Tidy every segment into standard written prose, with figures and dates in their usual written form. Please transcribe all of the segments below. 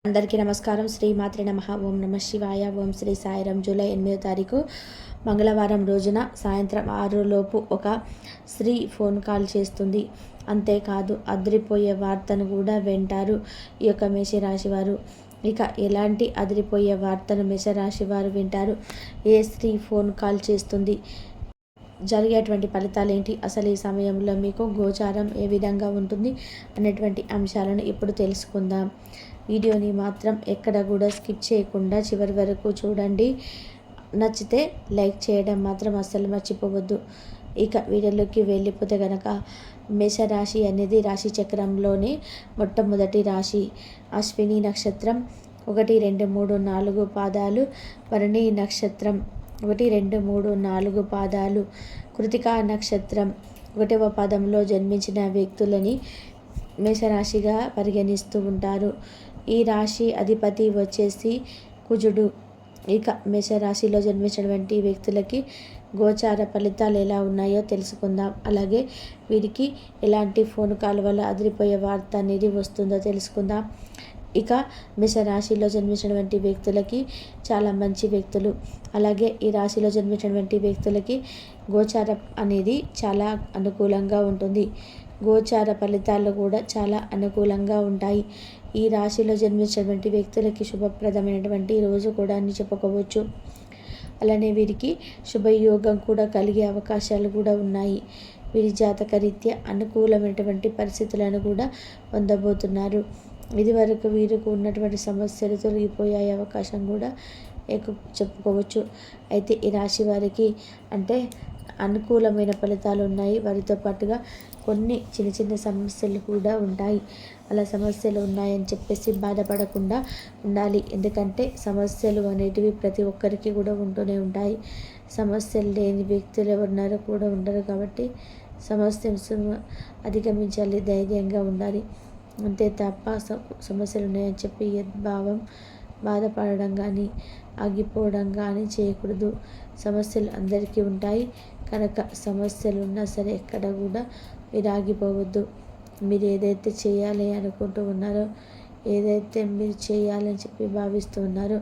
అందరికీ నమస్కారం. శ్రీ మాత్రే నమః. ఓం నమ శివాయ. ఓం శ్రీ సాయిరాం. జూలై 8వ తారీఖు మంగళవారం రోజున సాయంత్రం 6 లోపు ఒక స్త్రీ ఫోన్ కాల్ చేస్తుంది. అంతేకాదు అదిరిపోయే వార్తను కూడా వింటారు ఈ యొక్క మేషరాశి వారు. ఇక ఎలాంటి అదిరిపోయే వార్తను మేషరాశి వారు వింటారు? ఏ స్త్రీ ఫోన్ కాల్ చేస్తుంది? జరిగేటువంటి ఫలితాలు ఏంటి? అసలు ఈ సమయంలో మీకు గోచారం ఏ విధంగా ఉంటుంది అనేటువంటి అంశాలను ఇప్పుడు తెలుసుకుందాం. వీడియోని మాత్రం ఎక్కడ కూడా స్కిప్ చేయకుండా చివరి వరకు చూడండి. నచ్చితే లైక్ చేయడం మాత్రం అస్సలు మర్చిపోవద్దు. ఇక వీడియోలోకి వెళ్ళిపోతే కనుక మేషరాశి అనేది రాశి చక్రంలోనే మొట్టమొదటి రాశి. అశ్విని నక్షత్రం 1, 2, 3, 4 పాదాలు, భరణి నక్షత్రం 1, 2, 3, 4 పాదాలు, కృతికా నక్షత్రం 1వ పాదంలో జన్మించిన వ్యక్తులని మేషరాశిగా పరిగణిస్తూ ఉంటారు. ఈ రాశి అధిపతి వచ్చేసి కుజుడు. ఇక మేషరాశిలో జన్మించినటువంటి వ్యక్తులకి గోచార ఫలితాలు ఎలా ఉన్నాయో తెలుసుకుందాం. అలాగే వీరికి ఎలాంటి ఫోన్ కాల్ వల్ల అదిరిపోయే వార్త అనేది వస్తుందో తెలుసుకుందాం. ఇక మేషరాశిలో జన్మించినటువంటి వ్యక్తులకి చాలా మంచి వ్యక్తులు. అలాగే ఈ రాశిలో జన్మించినటువంటి వ్యక్తులకి గోచారం అనేది చాలా అనుకూలంగా ఉంటుంది. గోచార ఫలితాలు కూడా చాలా అనుకూలంగా ఉంటాయి. ఈ రాశిలో జన్మించినటువంటి వ్యక్తులకి శుభప్రదమైనటువంటి రోజు కూడా అని చెప్పుకోవచ్చు. అలానే వీరికి శుభయోగం కూడా కలిగే అవకాశాలు కూడా ఉన్నాయి. వీరి జాతక రీత్యా అనుకూలమైనటువంటి పరిస్థితులను కూడా పొందబోతున్నారు. ఇదివరకు వీరికి ఉన్నటువంటి సమస్యలు తొలగిపోయే అవకాశం కూడా చెప్పుకోవచ్చు. అయితే ఈ రాశి వారికి అంటే అనుకూలమైన ఫలితాలు ఉన్నాయి. వారితో పాటుగా కొన్ని చిన్న చిన్న సమస్యలు కూడా ఉంటాయి. అలా సమస్యలు ఉన్నాయని చెప్పేసి బాధపడకుండా ఉండాలి. ఎందుకంటే సమస్యలు అనేటివి ప్రతి ఒక్కరికి కూడా ఉంటూనే ఉంటాయి. సమస్యలు లేని వ్యక్తులు ఎవరున్నారో కూడా ఉండరు. కాబట్టి సమస్యను అధిగమించాలి, ధైర్యంగా ఉండాలి. అంతే తప్ప సమస్యలు ఉన్నాయని చెప్పి యద్భావం బాధపడడం కానీ ఆగిపోవడం కానీ చేయకూడదు. సమస్యలు అందరికీ ఉంటాయి కనుక సమస్యలు ఉన్నా సరే ఎక్కడ కూడా మీరు ఆగిపోవద్దు. మీరు ఏదైతే చేయాలి అనుకుంటూ ఉన్నారో, ఏదైతే మీరు చేయాలని చెప్పి భావిస్తూ ఉన్నారో,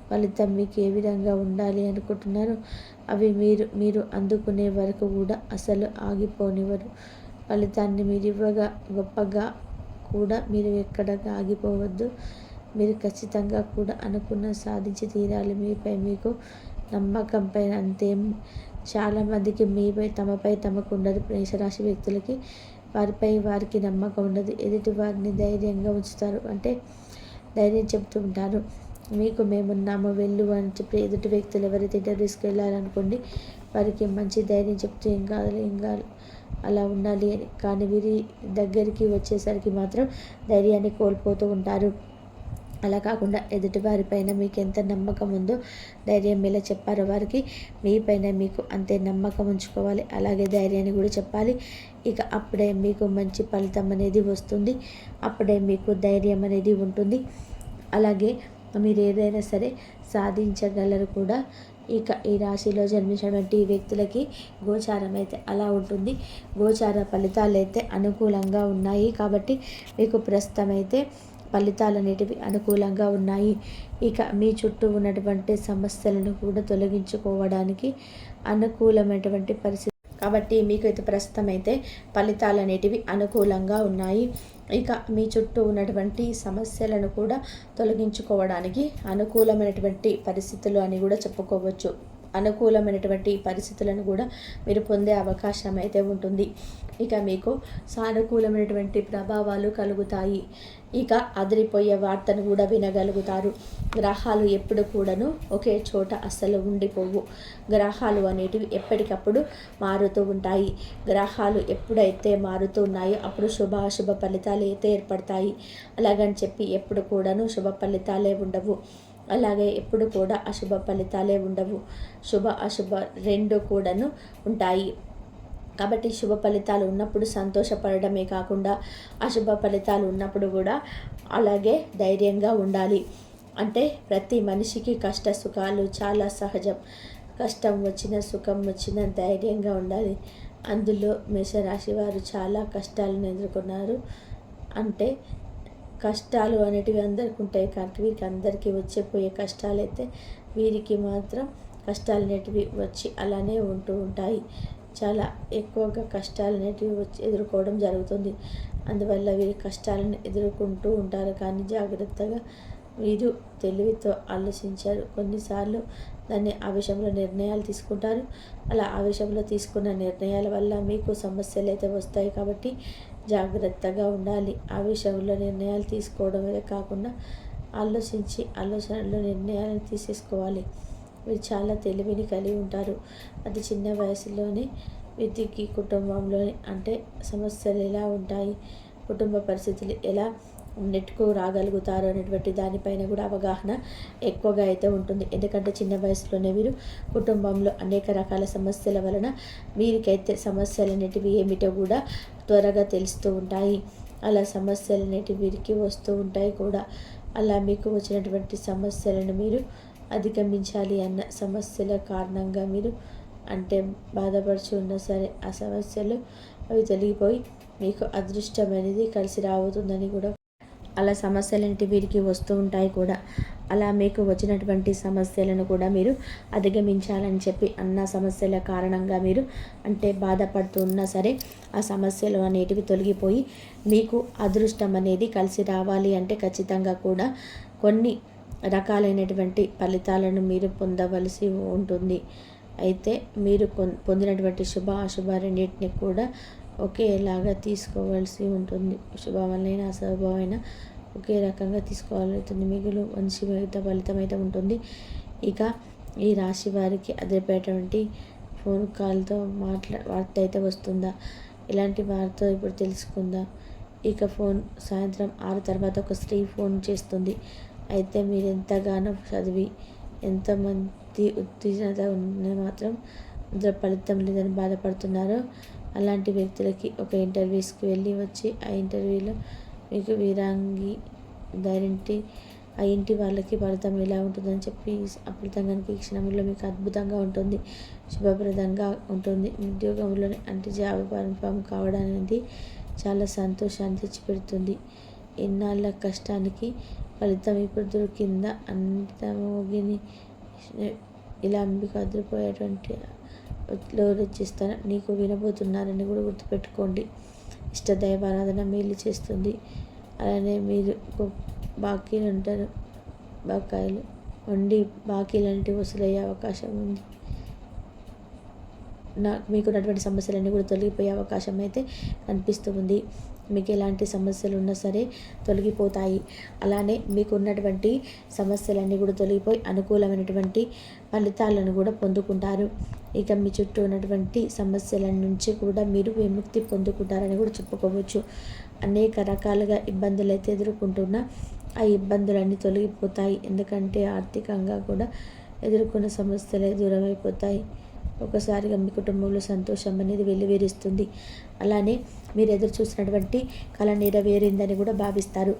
ఫలితం మీకు ఏ విధంగా ఉండాలి అనుకుంటున్నారో అవి మీరు అందుకునే వరకు కూడా అసలు ఆగిపోనివ్వరు. ఫలితాన్ని మీరు ఇవ్వగా గొప్పగా కూడా మీరు ఎక్కడ ఆగిపోవద్దు. మీరు ఖచ్చితంగా కూడా అనుకున్న సాధించి తీరాలి. మీపై మీకు నమ్మకం పైన అంతేం చాలామందికి మీపై తమకు ఉండదు. మేషరాశి వ్యక్తులకి వారిపై వారికి నమ్మకం ఉండదు. ఎదుటి వారిని ధైర్యంగా ఉంచుతారు. అంటే ధైర్యం చెప్తూ ఉంటారు. మీకు మేమున్నాము వెళ్ళు అని చెప్పి ఎదుటి వ్యక్తులు ఎవరైతే ఇంటర్వ్యూస్కి వెళ్ళాలనుకోండి వారికి మంచి ధైర్యం చెప్తూ ఏం కాదు అలా ఉండాలి అని. కానీ వీరి దగ్గరికి వచ్చేసరికి మాత్రం ధైర్యాన్ని కోల్పోతూ ఉంటారు. అలా కాకుండా ఎదుటి వారిపైన మీకు ఎంత నమ్మకం ఉందో, ధైర్యం ఎలా చెప్పారో వారికి మీపైన మీకు అంతే నమ్మకం ఉంచుకోవాలి. అలాగే ధైర్యాన్ని కూడా చెప్పాలి. ఇక అప్పుడే మీకు మంచి ఫలితం అనేది వస్తుంది. అప్పుడే మీకు ధైర్యం అనేది ఉంటుంది. అలాగే మీరు ఏదైనా సరే సాధించగలరు కూడా. ఇక ఈ రాశిలో జన్మించినటువంటి వ్యక్తులకి గోచారం అయితే అలా ఉంటుంది. గోచార ఫలితాలు అయితే అనుకూలంగా ఉన్నాయి. కాబట్టి మీకు ప్రస్తుతం అయితే ఫలితాలు అనేటివి అనుకూలంగా ఉన్నాయి. ఇక మీ చుట్టూ ఉన్నటువంటి సమస్యలను కూడా తొలగించుకోవడానికి అనుకూలమైనటువంటి పరిస్థితి. కాబట్టి మీకు అయితే ప్రస్తుతం అయితే ఫలితాలు అనేటివి అనుకూలంగా ఉన్నాయి. ఇక మీ చుట్టూ ఉన్నటువంటి సమస్యలను కూడా తొలగించుకోవడానికి అనుకూలమైనటువంటి పరిస్థితులు అని కూడా చెప్పుకోవచ్చు. అనుకూలమైనటువంటి పరిస్థితులను కూడా మీరు పొందే అవకాశం అయితే ఉంటుంది. ఇక మీకు సానుకూలమైనటువంటి ప్రభావాలు కలుగుతాయి. ఇక అదిరిపోయే వార్తను కూడా వినగలుగుతారు. గ్రహాలు ఎప్పుడు కూడాను ఒకే చోట అస్సలు ఉండిపోవు. గ్రహాలు అనేటివి ఎప్పటికప్పుడు మారుతూ ఉంటాయి. గ్రహాలు ఎప్పుడైతే మారుతూ ఉన్నాయో అప్పుడు శుభాశుభ ఫలితాలు అయితే ఏర్పడతాయి. అలాగని చెప్పి ఎప్పుడు కూడాను శుభ ఫలితాలే ఉండవు. అలాగే ఎప్పుడు కూడా అశుభ ఫలితాలే ఉండవు. శుభ అశుభ రెండు కూడాను ఉంటాయి. కాబట్టి శుభ ఫలితాలు ఉన్నప్పుడు సంతోషపడడమే కాకుండా అశుభ ఫలితాలు ఉన్నప్పుడు కూడా అలాగే ధైర్యంగా ఉండాలి. అంటే ప్రతి మనిషికి కష్ట సుఖాలు చాలా సహజం. కష్టం వచ్చిన సుఖం వచ్చిన ధైర్యంగా ఉండాలి. అందులో మేషరాశి వారు చాలా కష్టాలను ఎదుర్కొన్నారు. అంటే కష్టాలు అనేటివి అందరికీ ఉంటాయి, కానీ వీరికి అందరికీ వచ్చేపోయే కష్టాలు అయితే వీరికి మాత్రం కష్టాలు అనేటివి వచ్చి అలానే ఉంటూ ఉంటాయి. చాలా ఎక్కువగా కష్టాలు అనేటివి వచ్చి ఎదుర్కోవడం జరుగుతుంది. అందువల్ల వీరి కష్టాలను ఎదుర్కొంటూ ఉంటారు, కానీ జాగ్రత్తగా వీరు తెలివితో ఆలోచించారు. కొన్నిసార్లు దాన్ని ఆ విషయంలో నిర్ణయాలు తీసుకుంటారు. అలా ఆ విషయంలో తీసుకున్న నిర్ణయాల వల్ల మీకు సమస్యలు అయితే వస్తాయి, కాబట్టి జాగ్రత్తగా ఉండాలి. ఆ విషయంలో నిర్ణయాలు తీసుకోవడమే కాకుండా ఆలోచనలో నిర్ణయాలను తీసేసుకోవాలి. వీరు చాలా తెలివిని కలిగి ఉంటారు. అది చిన్న వయసులోనే వీరికి కుటుంబంలోని అంటే సమస్యలు ఎలా ఉంటాయి, కుటుంబ పరిస్థితులు ఎలా నెట్టుకు రాగలుగుతారు అనేటువంటి దానిపైన కూడా అవగాహన ఎక్కువగా అయితే ఉంటుంది. ఎందుకంటే చిన్న వయసులోనే వీరు కుటుంబంలో అనేక రకాల సమస్యల వలన వీరికైతే సమస్యలు అనేటివి ఏమిటో కూడా త్వరగా తెలుస్తూ ఉంటాయి. అలా సమస్యలు అనేటివి వీరికి వస్తూ ఉంటాయి కూడా. అలా మీకు వచ్చినటువంటి సమస్యలను మీరు అధిగమించాలి అన్న సమస్యల కారణంగా మీరు అంటే బాధపడుచు ఉన్నా సరే ఆ సమస్యలు అవి తొలగిపోయి మీకు అదృష్టం అనేది కలిసి రాబోతుందని కూడా, అలా సమస్యలంటే వీరికి వస్తూ ఉంటాయి కూడా. అలా మీకు వచ్చినటువంటి సమస్యలను కూడా మీరు అధిగమించాలని చెప్పి అన్న సమస్యల కారణంగా మీరు అంటే బాధపడుతూ ఉన్నా సరే ఆ సమస్యలు అనేటివి తొలగిపోయి మీకు అదృష్టం అనేది కలిసి రావాలి అంటే ఖచ్చితంగా కూడా కొన్ని రకాలైనటువంటి ఫలితాలను మీరు పొందవలసి ఉంటుంది. అయితే మీరు పొందినటువంటి శుభ అశుభ రెండింటిని కూడా ఒకేలాగా తీసుకోవాల్సి ఉంటుంది. శుభమైన అశుభమైన ఒకే రకంగా తీసుకోవాల్సింది. మిగులు మంచి ఫలితం అయితే ఉంటుంది. ఇక ఈ రాశి వారికి అదిరిపోయేటువంటి ఫోన్ కాల్తో వార్త అయితే వస్తుందా, ఇలాంటి వార్త ఇప్పుడు తెలుసుకుందాం. ఇక సాయంత్రం 6 తర్వాత ఒక స్త్రీ ఫోన్ చేస్తుంది. అయితే మీరు ఎంతగానో చదివి ఎంతమంది ఉత్తీర్ణత ఉన్న మాత్రం అందులో ఫలితం లేదని బాధపడుతున్నారో అలాంటి వ్యక్తులకి ఒక ఇంటర్వ్యూస్కి వెళ్ళి వచ్చి ఆ ఇంటర్వ్యూలో మీకు వీరాంగి గ్యారంటీ ఆ ఇంటి వాళ్ళకి ఫలితం ఎలా ఉంటుందని చెప్పి ఆ ఫలితంగానికి ఈ క్షణంలో మీకు అద్భుతంగా ఉంటుంది, శుభప్రదంగా ఉంటుంది. ఉద్యోగంలోనే అంటే జాబ్ కన్ఫర్మ్ కావడం అనేది చాలా సంతోషాన్ని తెచ్చిపెడుతుంది. ఎన్నాళ్ళ కష్టానికి ఫలితం ఇప్పుడు దొరికిందా అంత మోగిని ఇలా మీకు అదిరిపోయేటువంటి రచిస్తాను నీకు వినబోతున్నారని కూడా గుర్తుపెట్టుకోండి. ఇష్ట దైవారాధన మేలు చేస్తుంది. అలానే మీరు బాకీలు ఉంటారు, బకాయిలు వండి బాకీలు అనేవి వసూలయ్యే అవకాశం ఉంది. మీకు ఉన్నటువంటి సమస్యలన్నీ కూడా తొలగిపోయే అవకాశం అయితే కనిపిస్తూ ఉంది. మీకు ఎలాంటి సమస్యలు ఉన్నా సరే తొలగిపోతాయి. అలానే మీకు ఉన్నటువంటి సమస్యలన్నీ కూడా తొలగిపోయి అనుకూలమైనటువంటి ఫలితాలను కూడా పొందుకుంటారు. ఇక మీ చుట్టూ ఉన్నటువంటి సమస్యల నుంచి కూడా మీరు విముక్తి పొందుకుంటారని కూడా చెప్పుకోవచ్చు. అనేక రకాలుగా ఇబ్బందులు అయితే ఎదుర్కొంటున్నా ఆ ఇబ్బందులన్నీ తొలగిపోతాయి. ఎందుకంటే ఆర్థికంగా కూడా ఎదుర్కొన్న సమస్యలే దూరమైపోతాయి. ఒకసారిగా మీ కుటుంబంలో సంతోషం అనేది వెల్లివిరుస్తుంది. అలానే మీరు ఎదురు చూసినటువంటి కళ నెరవేరిందని కూడా భావిస్తారు.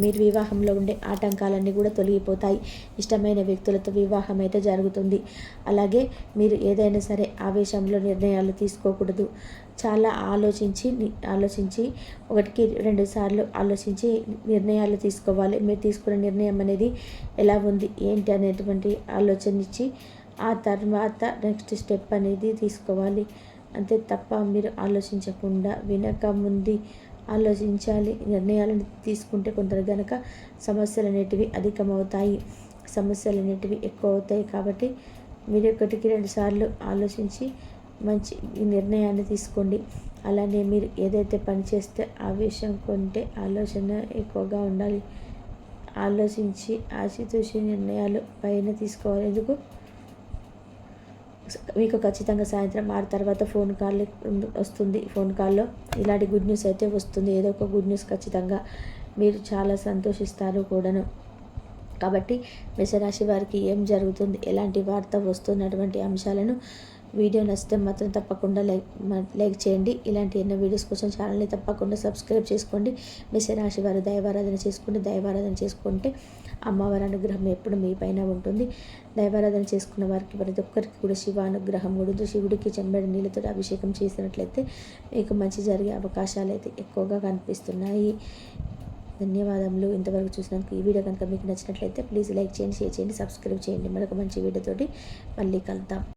మీరు వివాహంలో ఉండే ఆటంకాలన్నీ కూడా తొలగిపోతాయి. ఇష్టమైన వ్యక్తులతో వివాహం అయితే జరుగుతుంది. అలాగే మీరు ఏదైనా సరే ఆవేశంలో నిర్ణయాలు తీసుకోకూడదు. చాలా ఆలోచించి 1కి 2 సార్లు ఆలోచించి నిర్ణయాలు తీసుకోవాలి. మీరు తీసుకున్న నిర్ణయం అనేది ఎలా ఉంది ఏంటి అనేటువంటి ఆలోచన ఇచ్చి ఆ తర్వాత నెక్స్ట్ స్టెప్ అనేది తీసుకోవాలి. అంతే తప్ప మీరు ఆలోచించకుండా వెనక ముందు ఆలోచించాలి. నిర్ణయాలను తీసుకుంటే కొందరు గనక సమస్యలు అనేటివి అధికమవుతాయి, సమస్యలు అనేటివి ఎక్కువ అవుతాయి. కాబట్టి మీరు 1కి 2 సార్లు ఆలోచించి మంచి నిర్ణయాన్ని తీసుకోండి. అలానే మీరు ఏదైతే పని చేస్తే ఆ విషయం కొంటే ఆలోచన ఎక్కువగా ఉండాలి. ఆలోచించి ఆచితూచి నిర్ణయాలు పైన తీసుకోవాలి. ఎందుకు మీకు ఖచ్చితంగా సాయంత్రం 6 తర్వాత ఫోన్ కాల్ వస్తుంది. ఫోన్ కాల్లో ఇలాంటి గుడ్ న్యూస్ అయితే వస్తుంది. ఏదో ఒక గుడ్ న్యూస్ ఖచ్చితంగా మీరు చాలా సంతోషిస్తారు కూడాను. కాబట్టి మేషరాశి వారికి ఏం జరుగుతుంది, ఎలాంటి వార్త వస్తున్నటువంటి అంశాలను వీడియో నచ్చితే మాత్రం తప్పకుండా లైక్ చేయండి. ఇలాంటి ఎన్నో వీడియోస్ కోసం ఛానల్ని తప్పకుండా సబ్స్క్రైబ్ చేసుకోండి. మేషరాశి వారు దైవారాధన చేసుకుంటే అమ్మవారి అనుగ్రహం ఎప్పుడు మీ పైన ఉంటుంది. దైవారాధన చేసుకున్న వారికి ప్రతి ఒక్కరికి కూడా శివ అనుగ్రహం కూడా శివుడికి చెంబడి నీళ్ళతో అభిషేకం చేసినట్లయితే మీకు మంచి జరిగే అవకాశాలు అయితే ఎక్కువగా కనిపిస్తున్నాయి. ధన్యవాదములు. ఇంతవరకు చూసినందుకు. ఈ వీడియో కనుక మీకు నచ్చినట్లయితే ప్లీజ్ లైక్ చేయండి, షేర్ చేయండి, సబ్స్క్రైబ్ చేయండి. మరొక మంచి వీడియోతోటి మళ్ళీ కలుద్దాం.